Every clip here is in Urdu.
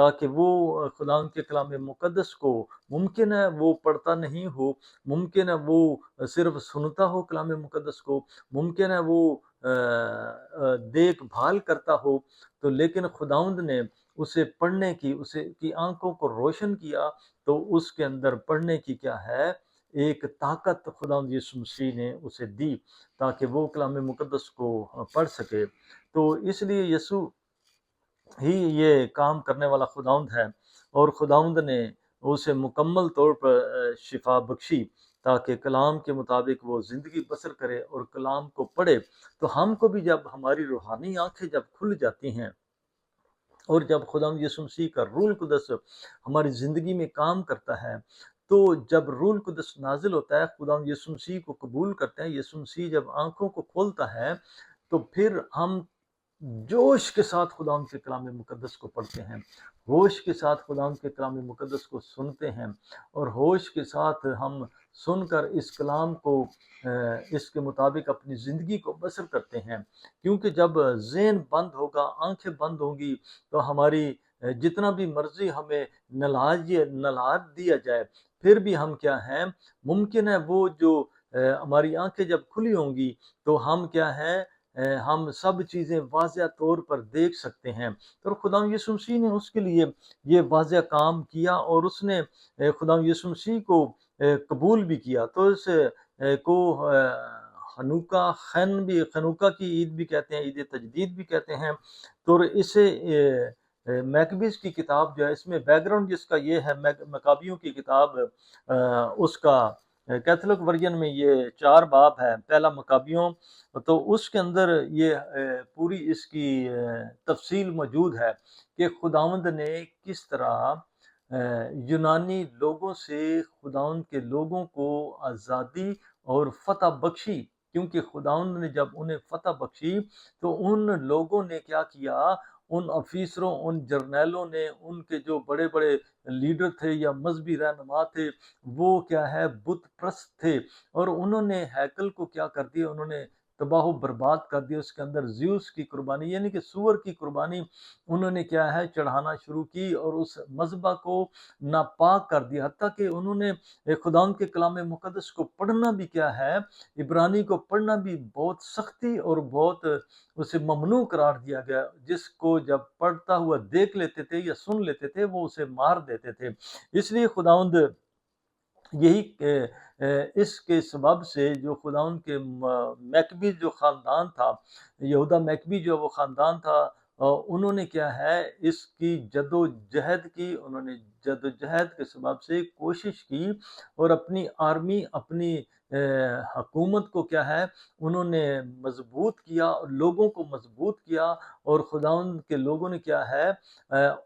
تاکہ وہ خدا کے کلام مقدس کو ممکن ہے وہ پڑھتا نہیں ہو، ممکن ہے وہ صرف سنتا ہو کلام مقدس کو، ممکن ہے وہ دیکھ بھال کرتا ہو، تو لیکن خداوند نے اسے پڑھنے کی، اسے کی آنکھوں کو روشن کیا، تو اس کے اندر پڑھنے کی کیا ہے، ایک طاقت خداوند یسوع مسیح نے اسے دی تاکہ وہ کلام مقدس کو پڑھ سکے۔ تو اس لیے یسوع ہی یہ کام کرنے والا خداوند ہے، اور خداوند نے اسے مکمل طور پر شفا بخشی تاکہ کلام کے مطابق وہ زندگی بسر کرے اور کلام کو پڑھے۔ تو ہم کو بھی جب ہماری روحانی آنکھیں جب کھل جاتی ہیں اور جب خداوند یسوع مسیح کا روح القدس ہماری زندگی میں کام کرتا ہے، تو جب روح القدس نازل ہوتا ہے، خداوند یسوع مسیح کو قبول کرتے ہیں، یسوع مسیح جب آنکھوں کو کھولتا ہے، تو پھر ہم جوش کے ساتھ خداوند کے کلام مقدس کو پڑھتے ہیں، ہوش کے ساتھ خداوند کے کلام مقدس کو سنتے ہیں، اور ہوش کے ساتھ ہم سن کر اس کلام کو اس کے مطابق اپنی زندگی کو بسر کرتے ہیں۔ کیونکہ جب ذہن بند ہوگا، آنکھیں بند ہوں گی، تو ہماری جتنا بھی مرضی ہمیں نلہاد دیا جائے، پھر بھی ہم کیا ہیں، ممکن ہے وہ جو ہماری آنکھیں جب کھلی ہوں گی تو ہم کیا ہے، ہم سب چیزیں واضح طور پر دیکھ سکتے ہیں۔ تو خداوند یسوع مسیح نے اس کے لیے یہ واضح کام کیا، اور اس نے خداوند یسوع مسیح کو قبول بھی کیا۔ تو اس کو خنوکا کی عید بھی کہتے ہیں، عید تجدید بھی کہتے ہیں۔ تو اسے میکبیز کی کتاب جو ہے، اس میں بیک گراؤنڈ جس کا یہ ہے، مکابیوں کی کتاب، اس کا کیتھولک ورژن میں یہ 4 باب ہے، پہلا مکابیوں، تو اس کے اندر یہ پوری اس کی تفصیل موجود ہے کہ خداوند نے کس طرح یونانی لوگوں سے خداوند کے لوگوں کو آزادی اور فتح بخشی، کیونکہ خداوند نے جب انہیں فتح بخشی تو ان لوگوں نے کیا کیا، ان افیسروں، ان جرنیلوں نے، ان کے جو بڑے بڑے لیڈر تھے یا مذہبی رہنما تھے، وہ کیا ہے، بت پرست تھے، اور انہوں نے ہیکل کو کیا کر دیا، انہوں نے تباہ و برباد کر دیا۔ اس کے اندر زیوس کی قربانی یعنی کہ سور کی قربانی انہوں نے کیا ہے، چڑھانا شروع کی، اور اس مذبح کو ناپاک کر دیا، حتیٰ کہ انہوں نے خداوند کے کلام مقدس کو پڑھنا بھی کیا ہے، عبرانی کو پڑھنا بھی بہت سختی اور بہت اسے ممنوع قرار دیا گیا، جس کو جب پڑھتا ہوا دیکھ لیتے تھے یا سن لیتے تھے وہ اسے مار دیتے تھے۔ اس لیے خداوند یہی اس کے سبب سے جو خداوند کے میکبی جو خاندان تھا، یہودا میکبی جو وہ خاندان تھا، انہوں نے کیا ہے، اس کی جد و جہد کی، انہوں نے جد و جہد کے سبب سے کوشش کی، اور اپنی آرمی، اپنی حکومت کو کیا ہے، انہوں نے مضبوط کیا، اور لوگوں کو مضبوط کیا، اور خداوند کے لوگوں نے کیا ہے،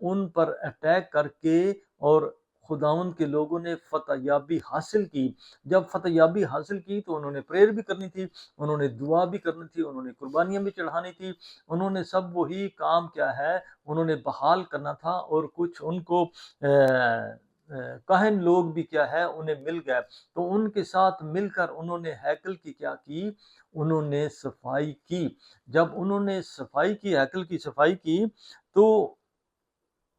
ان پر اٹیک کر کے، اور خداوند کے لوگوں نے فتح یابی حاصل کی۔ جب فتح یابی حاصل کی تو انہوں نے پریئر بھی کرنی تھی، انہوں نے دعا بھی کرنی تھی، انہوں نے قربانیاں بھی چڑھانی تھی، انہوں نے سب وہی کام کیا ہے، انہوں نے بحال کرنا تھا، اور کچھ ان کو کاہن لوگ بھی کیا ہے انہیں مل گئے، تو ان کے ساتھ مل کر انہوں نے ہیکل کی کیا کی، انہوں نے صفائی کی۔ جب انہوں نے صفائی کی، ہیکل کی صفائی کی، تو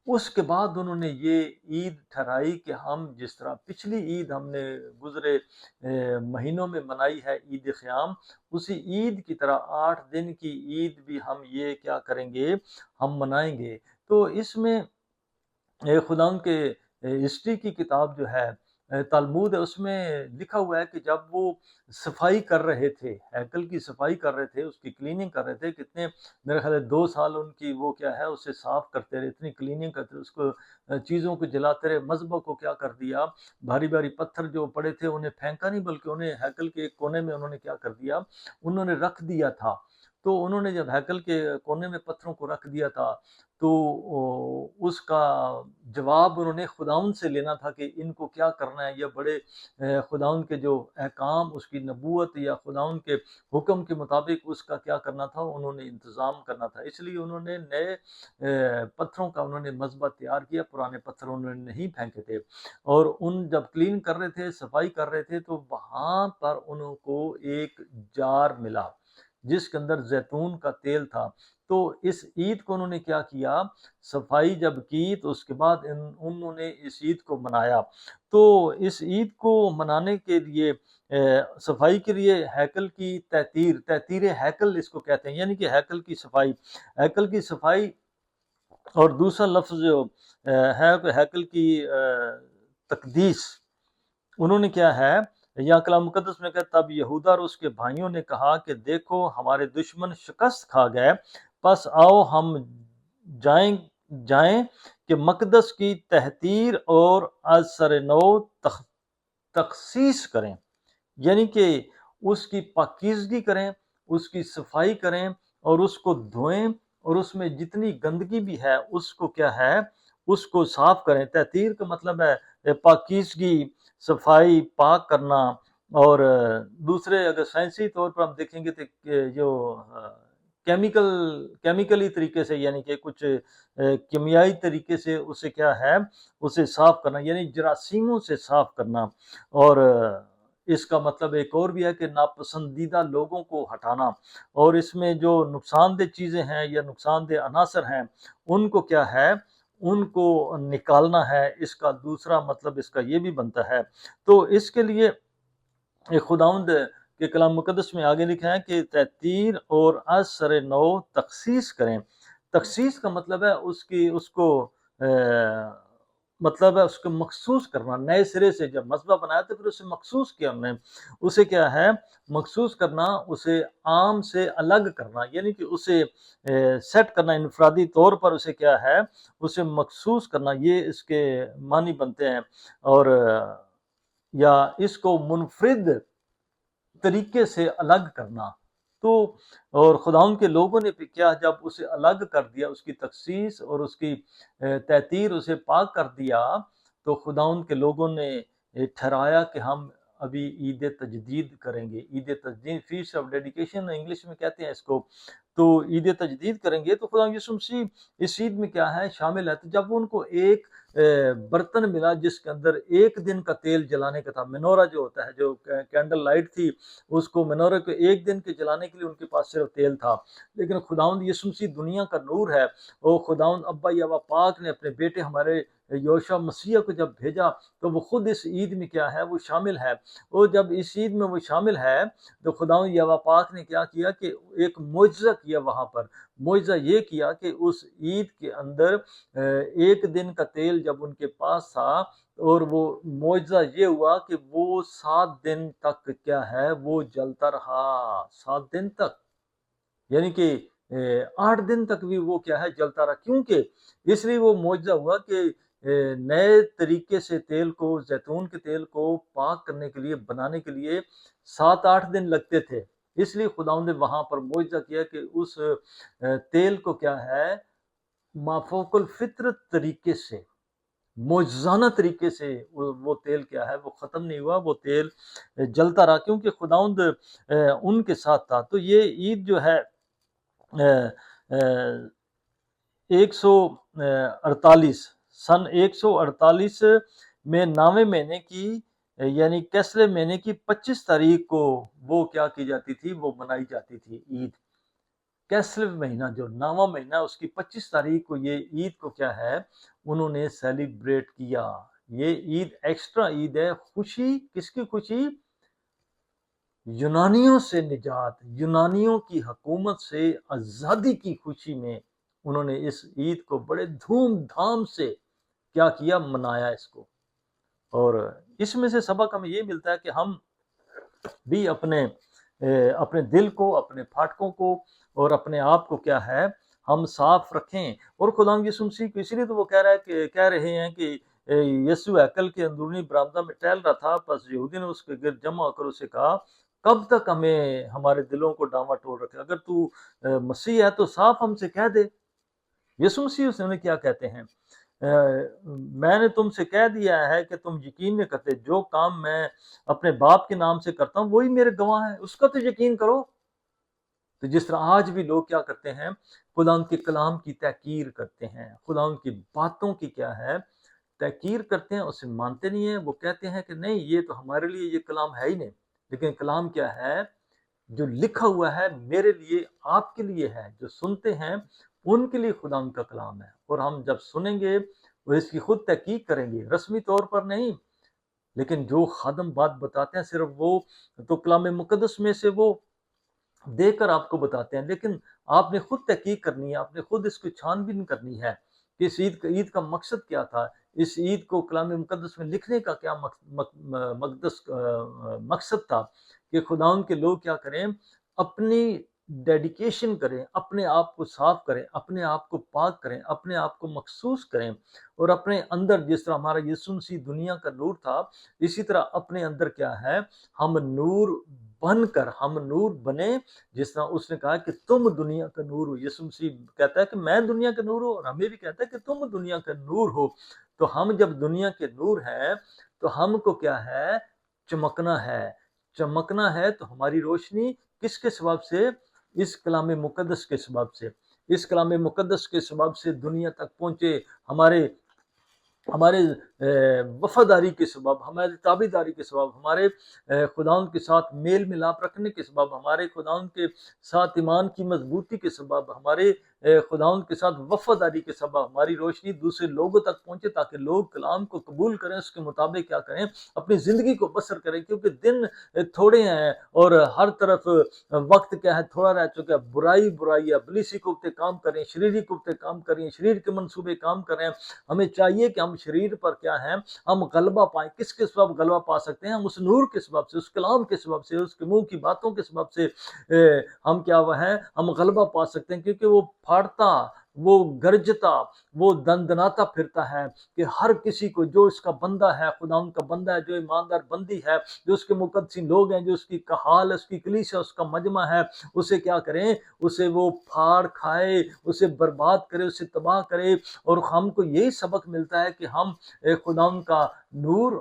اس کے بعد انہوں نے یہ عید ٹھہرائی کہ ہم جس طرح پچھلی عید ہم نے گزرے مہینوں میں منائی ہے، عید خیام، اسی عید کی طرح 8 دن کی عید بھی ہم یہ کیا کریں گے، ہم منائیں گے۔ تو اس میں خداوند کے ہسٹری کی کتاب جو ہے، تلمود ہے، اس میں لکھا ہوا ہے کہ جب وہ صفائی کر رہے تھے، ہیکل کی صفائی کر رہے تھے، اس کی کلیننگ کر رہے تھے، کتنے، میرے خیال ہے 2 سال ان کی وہ کیا ہے، اسے صاف کرتے رہے، اتنی کلیننگ کرتے رہے، اس کو چیزوں کو جلاتے رہے، مذبح کو کیا کر دیا، بھاری بھاری پتھر جو پڑے تھے انہیں پھینکا نہیں، بلکہ انہیں ہیکل کے ایک کونے میں انہوں نے کیا کر دیا، انہوں نے رکھ دیا تھا۔ تو انہوں نے جب ہیکل کے کونے میں پتھروں کو رکھ دیا تھا، تو اس کا جواب انہوں نے خداوند سے لینا تھا کہ ان کو کیا کرنا ہے، یہ بڑے خداوند کے جو احکام، اس کی نبوت یا خداوند کے حکم کے مطابق اس کا کیا کرنا تھا، انہوں نے انتظام کرنا تھا۔ اس لیے انہوں نے نئے پتھروں کا انہوں نے مذبح تیار کیا، پرانے پتھر انہوں نے نہیں پھینکے تھے، اور ان جب کلین کر رہے تھے، صفائی کر رہے تھے، تو وہاں پر انہوں کو ایک جار ملا، جس کے اندر زیتون کا تیل تھا۔ تو اس عید کو انہوں نے کیا کیا، صفائی جب کی تو اس کے بعد انہوں نے اس عید کو منایا۔ تو اس عید کو منانے کے لیے صفائی کے لیے ہیکل کی تحطیر ہیکل اس کو کہتے ہیں، یعنی کہ ہیکل کی صفائی اور دوسرا لفظ جو ہے ہیکل کی تقدیس، انہوں نے کیا ہے، یا کلام مقدس میں کہتا، تب یہودا اور اس کے بھائیوں نے کہا کہ دیکھو ہمارے دشمن شکست کھا گئے، پس آؤ ہم جائیں کہ مقدس کی تحطیر اور از سر نو تخصیص کریں، یعنی کہ اس کی پاکیزگی کریں، اس کی صفائی کریں اور اس کو دھوئیں، اور اس میں جتنی گندگی بھی ہے اس کو کیا ہے، اس کو صاف کریں۔ تحطیر کا مطلب ہے پاکیزگی، صفائی، پاک کرنا۔ اور دوسرے اگر سائنسی طور پر ہم دیکھیں گے تو جو کیمیکلی طریقے سے، یعنی کہ کچھ کیمیائی طریقے سے اسے کیا ہے، اسے صاف کرنا، یعنی جراثیموں سے صاف کرنا۔ اور اس کا مطلب ایک اور بھی ہے کہ ناپسندیدہ لوگوں کو ہٹانا، اور اس میں جو نقصان دہ چیزیں ہیں یا نقصان دہ عناصر ہیں ان کو کیا ہے، ان کو نکالنا ہے۔ اس کا دوسرا مطلب اس کا یہ بھی بنتا ہے۔ تو اس کے لیے خداوند کے کلام مقدس میں آگے لکھا ہے کہ تحطیر اور از سر نو تخصیص کریں۔ تخصیص کا مطلب ہے اس کو مخصوص کرنا، نئے سرے سے جب مذبح بنایا تو پھر اسے مخصوص کیا ہم نے، اسے کیا ہے، مخصوص کرنا، اسے عام سے الگ کرنا، یعنی کہ اسے سیٹ کرنا، انفرادی طور پر اسے کیا ہے، اسے مخصوص کرنا، یہ اس کے معنی بنتے ہیں۔ اور یا اس کو منفرد طریقے سے الگ کرنا۔ تو اور خداوند کے لوگوں نے پھر کیا، جب اسے الگ کر دیا، اس کی تخصیص اور اس کی تحطیر، اسے پاک کر دیا، تو خداوند کے لوگوں نے ٹھہرایا کہ ہم ابھی عید تجدید کریں گے۔ عید تجدید، فیسٹ آف ڈیڈیکیشن انگلش میں کہتے ہیں اس کو۔ تو عید تجدید کریں گے، تو خدا یسوع مسیح اس عید میں کیا ہے، شامل ہے۔ تو جب ان کو ایک برتن ملا جس کے اندر ایک دن کا تیل جلانے کا تھا، منورہ جو ہوتا ہے، جو کینڈل لائٹ تھی، اس کو منورہ کو ایک دن کے جلانے کے لیے ان کے پاس صرف تیل تھا۔ لیکن خداوند یسوع مسیح دنیا کا نور ہے، اور خداوند ابا یوا پاک نے اپنے بیٹے ہمارے یوشع مسیح کو جب بھیجا تو وہ خود اس عید میں کیا ہے، وہ شامل ہے۔ اور جب اس عید میں وہ شامل ہے تو خداوند یوا پاک نے کیا کیا کہ ایک معجزہ کیا وہاں پر۔ معجزہ یہ کیا کہ اس عید کے اندر ایک دن کا تیل جب ان کے پاس تھا، اور وہ معجزہ یہ ہوا کہ وہ 7 دن تک کیا ہے، وہ جلتا رہا، 7 دن تک، یعنی کہ 8 دن تک بھی وہ کیا ہے، جلتا رہا۔ کیونکہ اس لیے وہ معجزہ ہوا کہ نئے طریقے سے تیل کو، زیتون کے تیل کو پاک کرنے کے لیے، بنانے کے لیے 7-8 دن لگتے تھے۔ اس لیے خداوند نے وہاں پر معجزہ کیا کہ اس تیل کو کیا ہے، مافوق الفطرت طریقے سے، معجزانہ طریقے سے وہ تیل کیا ہے، وہ ختم نہیں ہوا، وہ تیل جلتا رہا، کیونکہ خداوند ان کے ساتھ تھا۔ تو یہ عید جو ہے 148 سن 148 میں 9ویں مہینے کی، یعنی کیسلے مہینے کی 25 تاریخ کو وہ کیا کی جاتی تھی، وہ منائی جاتی تھی عید۔ کیسلو مہینہ جو 9واں مہینہ، اس کی 25 تاریخ کو یہ عید کو کیا ہے، انہوں نے سیلیبریٹ کیا۔ یہ عید ایکسٹرا عید ہے۔ خوشی، کس کی خوشی؟ یونانیوں سے نجات، یونانیوں کی حکومت سے آزادی کی خوشی میں انہوں نے اس عید کو بڑے دھوم دھام سے کیا کیا، منایا اس کو۔ اور اس میں سے سبق ہمیں یہ ملتا ہے کہ ہم بھی اپنے دل کو، اپنے پھاٹکوں کو اور اپنے آپ کو کیا ہے، ہم صاف رکھیں۔ اور خدا یسوع مسیح کو، اسی لیے تو وہ کہہ رہے ہیں کہ یسوع ہیکل کے اندرونی برآمدہ میں ٹہل رہا تھا، پس یہودی نے اس کے گرد جمع ہو کر اسے کہا، کب تک ہمیں ہمارے دلوں کو ڈاواں ٹول رکھے؟ اگر تو مسیح ہے تو صاف ہم سے کہہ دے۔ یسوع مسیح اس نے کیا کہتے ہیں، میں نے تم سے کہہ دیا ہے کہ تم یقین نہیں کرتے، جو کام میں اپنے باپ کے نام سے کرتا ہوں وہی میرے گواہ ہیں، اس کا تو یقین کرو۔ تو جس طرح آج بھی لوگ کیا کرتے ہیں، خدا ان کے کلام کی تحقیر کرتے ہیں، خدا ان کی باتوں کی کیا ہے، تحقیر کرتے ہیں، اسے مانتے نہیں ہیں۔ وہ کہتے ہیں کہ نہیں، یہ تو ہمارے لیے یہ کلام ہے ہی نہیں۔ لیکن کلام کیا ہے؟ جو لکھا ہوا ہے میرے لیے، آپ کے لیے ہے، جو سنتے ہیں ان کے لیے خدا کا کلام ہے۔ اور ہم جب سنیں گے وہ اس کی خود تحقیق کریں گے، رسمی طور پر نہیں، لیکن جو خادم بات بتاتے ہیں صرف وہ تو کلام مقدس میں سے وہ دے کر آپ کو بتاتے ہیں، لیکن آپ نے خود تحقیق کرنی ہے، آپ نے خود اس کو چھان بین کرنی ہے کہ اس عید کا مقصد کیا تھا، اس عید کو کلام مقدس میں لکھنے کا کیا مقصد تھا، کہ خدا کے لوگ کیا کریں، اپنی ڈیڈیکیشن کریں، اپنے آپ کو صاف کریں، اپنے آپ کو پاک کریں، اپنے آپ کو مخصوص کریں، اور اپنے اندر جس طرح ہمارا یسوع مسیح دنیا کا نور تھا، اسی طرح اپنے اندر کیا ہے، ہم نور بن کر، ہم نور بنے، جس طرح اس نے کہا کہ تم دنیا کا نور ہو۔ یسوع مسیح کہتا ہے کہ میں دنیا کا نور ہوں، اور ہمیں بھی کہتا ہے کہ تم دنیا کا نور ہو۔ تو ہم جب دنیا کے نور ہیں تو ہم کو کیا ہے، چمکنا ہے۔ چمکنا ہے تو ہماری روشنی کس کے سبب سے؟ اس کلام مقدس کے سبب سے۔ اس کلام مقدس کے سبب سے دنیا تک پہنچے، ہمارے وفاداری کے سبب، ہماری تابعداری کے سبب، ہمارے خداوند کے ساتھ میل ملاپ رکھنے کے سبب، ہمارے خداوند کے ساتھ ایمان کی مضبوطی کے سبب، ہمارے خداوند کے ساتھ وفاداری کے سبب ہماری روشنی دوسرے لوگوں تک پہنچے، تاکہ لوگ کلام کو قبول کریں، اس کے مطابق کیا کریں، اپنی زندگی کو بسر کریں، کیونکہ دن تھوڑے ہیں اور ہر طرف وقت کیا ہے، تھوڑا رہ چکا ہے۔ برائی ہے، ابلیسی قوتیں کام کریں، شریری قوتیں کام کریں، شریر کے منصوبے کام کریں۔ ہمیں چاہیے کہ ہم شریر پر کیا ہے، ہم غلبہ پائیں۔ کس کے سبب غلبہ پا سکتے ہیں؟ ہم اس نور کے سبب سے، اس کلام کے سبب سے، اس کے منہ کی باتوں کے سبب سے ہم کیا وہ ہیں، ہم غلبہ پا سکتے ہیں، کیونکہ وہ پھاڑتا، وہ گرجتا، وہ دندناتا پھرتا ہے کہ ہر کسی کو جو اس کا بندہ ہے، خدا ان کا بندہ ہے، جو ایماندار بندی ہے، جو اس کے مقدسین لوگ ہیں، جو اس کی کہال، اس کی کلیسیا، اس کا مجمع ہے، اسے کیا کریں، اسے وہ پھاڑ کھائے، اسے برباد کرے، اسے تباہ کرے۔ اور ہم کو یہی سبق ملتا ہے کہ ہم خدا کا نور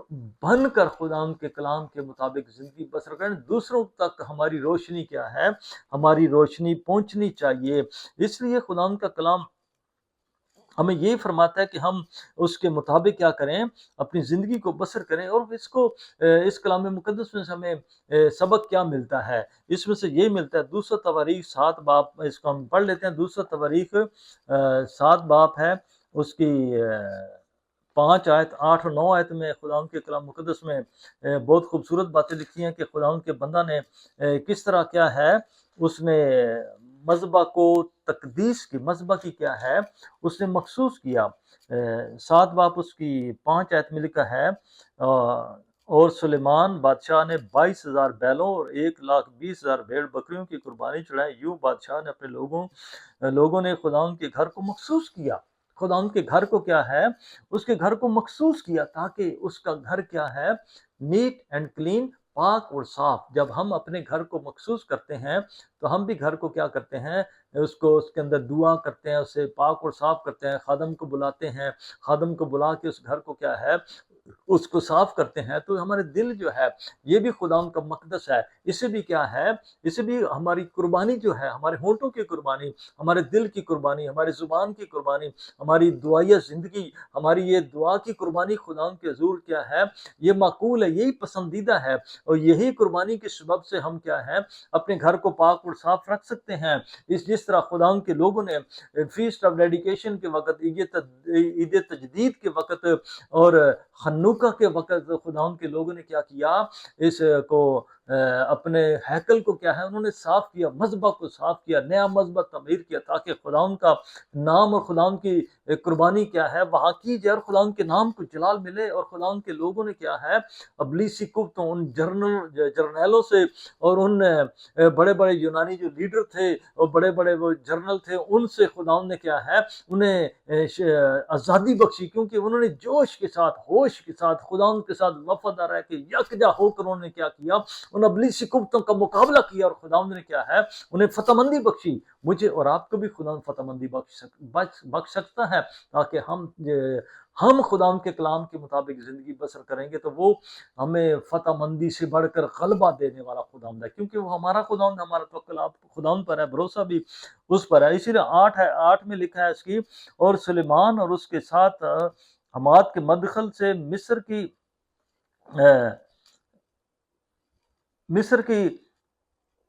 بن کر خدا کے کلام کے مطابق زندگی بسر کریں۔ دوسروں تک ہماری روشنی کیا ہے، ہماری روشنی پہنچنی چاہیے۔ اس لیے خدا کا کلام ہمیں یہ فرماتا ہے کہ ہم اس کے مطابق کیا کریں، اپنی زندگی کو بسر کریں۔ اور اس کلام مقدس میں سے ہمیں سبق کیا ملتا ہے؟ اس میں سے یہ ملتا ہے، دوسرا تواریخ 7 باب، اس کو ہم پڑھ لیتے ہیں۔ دوسرا تواریخ 7 باب ہے، اس کی 5 آیت، 8 اور 9 آیت میں خدا کے کلام مقدس میں بہت خوبصورت باتیں لکھی ہیں کہ خدا کے بندہ نے کس طرح کیا ہے، اس نے مذبح کو تقدیس کی، مذبح کی کیا ہے، اس نے مخصوص کیا۔ 7 باب اس کی 5 آیت میں لکھا ہے، اور سلیمان بادشاہ نے 22,000 بیلوں اور 1,20,000 بھیڑ بکریوں کی قربانی چڑھائی۔ یوں بادشاہ نے اپنے لوگوں نے خدا کے گھر کو مخصوص کیا۔ خدا کے گھر کو کیا ہے، اس کے گھر کو مخصوص کیا، تاکہ اس کا گھر کیا ہے، نیٹ اینڈ کلین، پاک اور صاف۔ جب ہم اپنے گھر کو مخصوص کرتے ہیں تو ہم بھی گھر کو کیا کرتے ہیں، اس کے اندر دعا کرتے ہیں، اسے پاک اور صاف کرتے ہیں، خادم کو بلاتے ہیں، خادم کو بلا کے اس گھر کو کیا ہے، اس کو صاف کرتے ہیں۔ تو ہمارے دل جو ہے یہ بھی خدا کا مقدس ہے، اسے بھی کیا ہے، اسے بھی ہماری قربانی جو ہے، ہمارے ہونٹوں کی قربانی، ہمارے دل کی قربانی، ہماری زبان کی قربانی، ہماری دعائیہ زندگی، ہماری یہ دعا کی قربانی خدا کے حضور کیا ہے، یہ معقول ہے، یہی پسندیدہ ہے۔ اور یہی قربانی کے سبب سے ہم کیا ہے، اپنے گھر کو پاک اور صاف رکھ سکتے ہیں۔ جس طرح خدا کے لوگوں نے فیسٹ آف ڈیڈیکیشن کے وقت، عید تجدید کے وقت اور خنوکہ کے وقت، خدا کے لوگوں نے کیا کیا، اس کو اپنے ہیکل کو کیا ہے، انہوں نے صاف کیا، مذبح کو صاف کیا، نیا مذبح تعمیر کیا، تاکہ خدا کا نام اور خدا کی قربانی کیا ہے وہاں کی جائے، اور خدا کے نام کو جلال ملے۔ اور خدا کے لوگوں نے کیا ہے، ابلیسی قوتوں، ان جرنیلوں سے اور ان بڑے بڑے یونانی جو لیڈر تھے اور بڑے بڑے وہ جرنل تھے، ان سے خدا نے کیا ہے، انہیں آزادی بخشی، کیونکہ انہوں نے جوش کے ساتھ، ہوش کے ساتھ، خدا کے ساتھ وفادار رہ کے یکجا ہو کر انہوں نے کیا کیا، ان ابلیسی قوتوں کا مقابلہ کیا، اور خدا نے کیا ہے، انہیں فتح مندی بخشی۔ مجھے اور آپ کو بھی خدا فتح مندی بخش سکتا ہے، تاکہ ہم خدا کے کلام کے مطابق زندگی بسر کریں گے، تو وہ ہمیں فتح مندی سے بڑھ کر غلبہ دینے والا خدا ہے، کیونکہ وہ ہمارا خدا ہے، ہمارا توکل خدا پر ہے، بھروسہ بھی اس پر ہے۔ اسی لیے 8 میں لکھا ہے اس کی، اور سلیمان اور اس کے ساتھ حماد کے مدخل سے مصر کی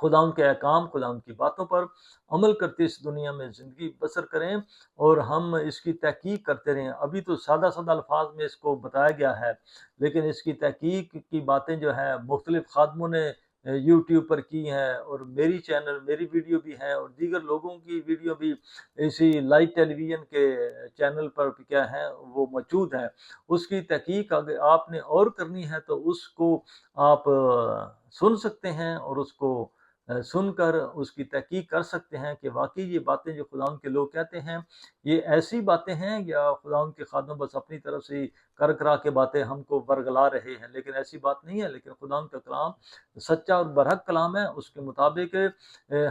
خدا کے احکام، خدا کی باتوں پر عمل کرتے اس دنیا میں زندگی بسر کریں، اور ہم اس کی تحقیق کرتے رہیں۔ ابھی تو سادہ سادہ الفاظ میں اس کو بتایا گیا ہے، لیکن اس کی تحقیق کی باتیں جو ہیں مختلف خادموں نے یوٹیوب پر کی ہیں، اور میری ویڈیو بھی ہیں، اور دیگر لوگوں کی ویڈیو بھی اسی لائٹ ٹیلی ویژن کے چینل پر کیا ہیں وہ موجود ہیں۔ اس کی تحقیق اگر آپ نے اور کرنی ہے تو اس کو آپ سن سکتے ہیں، اور اس کو سن کر اس کی تحقیق کر سکتے ہیں کہ واقعی یہ باتیں جو خدا کے لوگ کہتے ہیں یہ ایسی باتیں ہیں، یا خدا کے خادم بس اپنی طرف سے کر کرا کے باتیں ہم کو برگلا رہے ہیں۔ لیکن ایسی بات نہیں ہے، لیکن خدا کا کلام سچا اور برحق کلام ہے، اس کے مطابق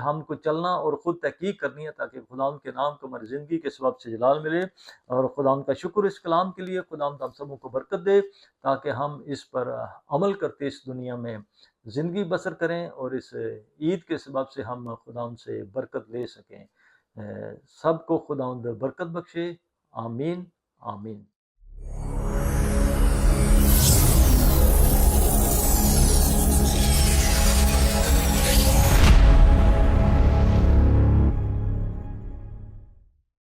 ہم کو چلنا اور خود تحقیق کرنی ہے، تاکہ خدا کے نام کو ہماری زندگی کے سبب سے جلال ملے۔ اور خدا کا شکر اس کلام کے لیے، خدا ہم سبوں کو برکت دے، تاکہ ہم اس پر عمل کرتے اس دنیا میں زندگی بسر کریں، اور اس عید کے سبب سے ہم خدا سے برکت لے سکیں۔ سب کو خدا برکت بخشے۔ آمین آمین۔